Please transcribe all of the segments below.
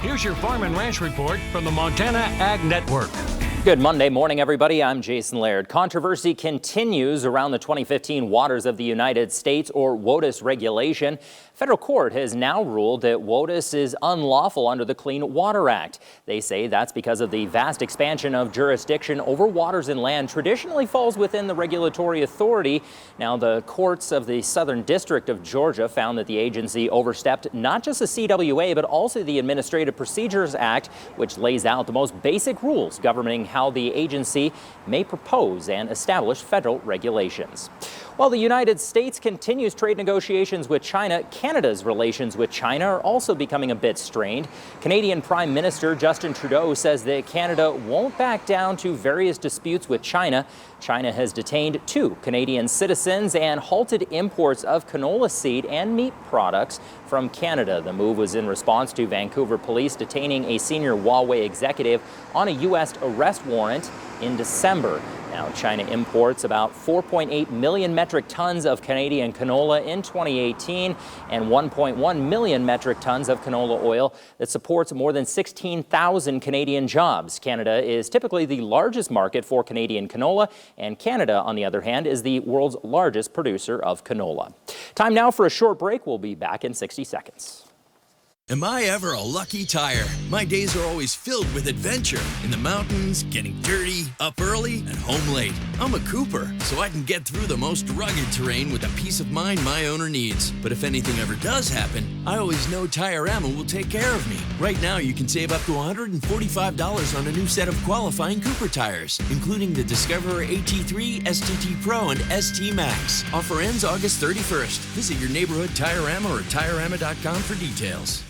Here's your Farm and Ranch report from the Montana Ag Network. Good Monday morning, everybody. I'm Jason Laird. Controversy continues around the 2015 Waters of the United States, or WOTUS regulation. Federal court has now ruled that WOTUS is unlawful under the Clean Water Act. They say that's because of the vast expansion of jurisdiction over waters and land traditionally falls within the regulatory authority. Now, the courts of the Southern District of Georgia found that the agency overstepped not just the CWA, but also the Administrative Procedures Act, which lays out the most basic rules governing how the agency may propose and establish federal regulations. While the United States continues trade negotiations with China, Canada's relations with China are also becoming a bit strained. Canadian Prime Minister Justin Trudeau says that Canada won't back down to various disputes with China. China has detained 2 Canadian citizens and halted imports of canola seed and meat products from Canada. The move was in response to Vancouver police detaining a senior Huawei executive on a U.S. arrest warrant in December. Now, China imports about 4.8 million metric tons of Canadian canola in 2018 and 1.1 million metric tons of canola oil that supports more than 16,000 Canadian jobs. Canada is typically the largest market for Canadian canola, and Canada, on the other hand, is the world's largest producer of canola. Time now for a short break. We'll be back in 60 seconds. Am I ever a lucky tire? My days are always filled with adventure. In the mountains, getting dirty, up early, and home late. I'm a Cooper, so I can get through the most rugged terrain with the peace of mind my owner needs. But if anything ever does happen, I always know Tire-Rama will take care of me. Right now, you can save up to $145 on a new set of qualifying Cooper tires, including the Discoverer AT3, STT Pro, and ST Max. Offer ends August 31st. Visit your neighborhood Tire-Rama or Tire-Rama.com for details.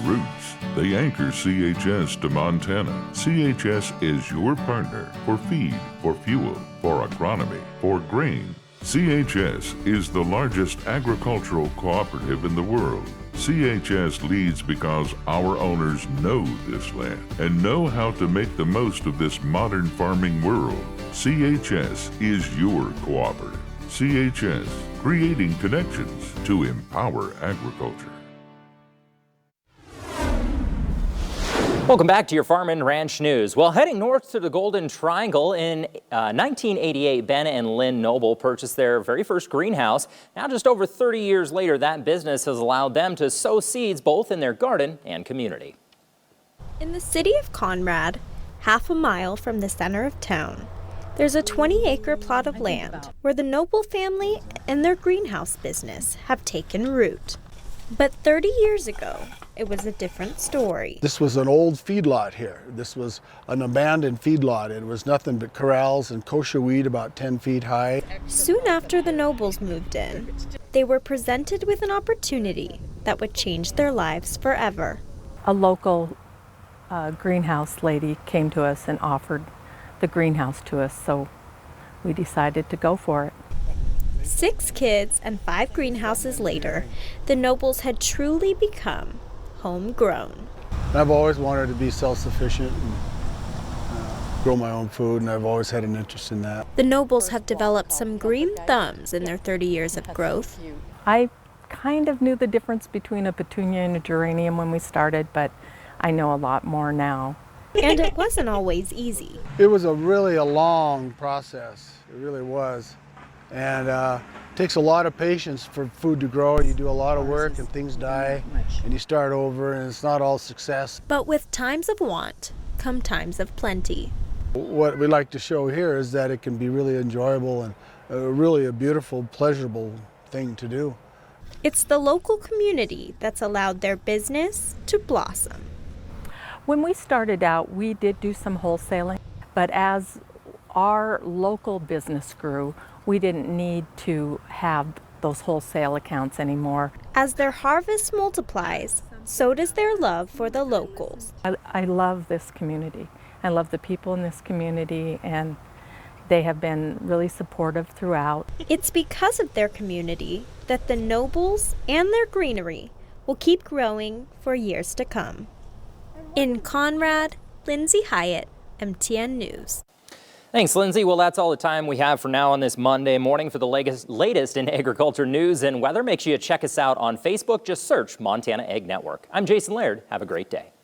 Roots, they anchor CHS to Montana. CHS is your partner for feed, for fuel, for agronomy, for grain. CHS is the largest agricultural cooperative in the world. CHS leads because our owners know this land and know how to make the most of this modern farming world. CHS is your cooperative. CHS, creating connections to empower agriculture. Welcome back to your Farm and Ranch News. Well, heading north to the Golden Triangle, in 1988, Ben and Lynn Noble purchased their very first greenhouse. Now, just over 30 years later, that business has allowed them to sow seeds both in their garden and community. In the city of Conrad, half a mile from the center of town, there's a 20-acre plot of land where the Noble family and their greenhouse business have taken root. But 30 years ago, it was a different story. This was an old feedlot here. This was an abandoned feedlot. It was nothing but corrals and kosher weed about 10 feet high. Soon after the Nobles moved in, they were presented with an opportunity that would change their lives forever. A local greenhouse lady came to us and offered the greenhouse to us, so we decided to go for it. 6 kids and 5 greenhouses later, the Nobles had truly become homegrown. I've always wanted to be self-sufficient and grow my own food, and I've always had an interest in that. The Nobles have developed some green thumbs in their 30 years of growth. I kind of knew the difference between a petunia and a geranium when we started, but I know a lot more now. And it wasn't always easy. It was a long process. It really was. And it takes a lot of patience for food to grow. You do a lot of work and things die and you start over, and it's not all success. But with times of want come times of plenty. What we like to show here is that it can be really enjoyable and really a beautiful, pleasurable thing to do. It's the local community that's allowed their business to blossom. When we started out, we did do some wholesaling, but as our local business grew, we didn't need to have those wholesale accounts anymore. As their harvest multiplies, so does their love for the locals. I love this community. I love the people in this community, and they have been really supportive throughout. It's because of their community that the Nobles and their greenery will keep growing for years to come. In Conrad, Lindsay Hyatt, MTN News. Thanks, Lindsay. Well, that's all the time we have for now on this Monday morning. For the latest in agriculture news and weather, make sure you check us out on Facebook. Just search Montana Ag Network. I'm Jason Laird. Have a great day.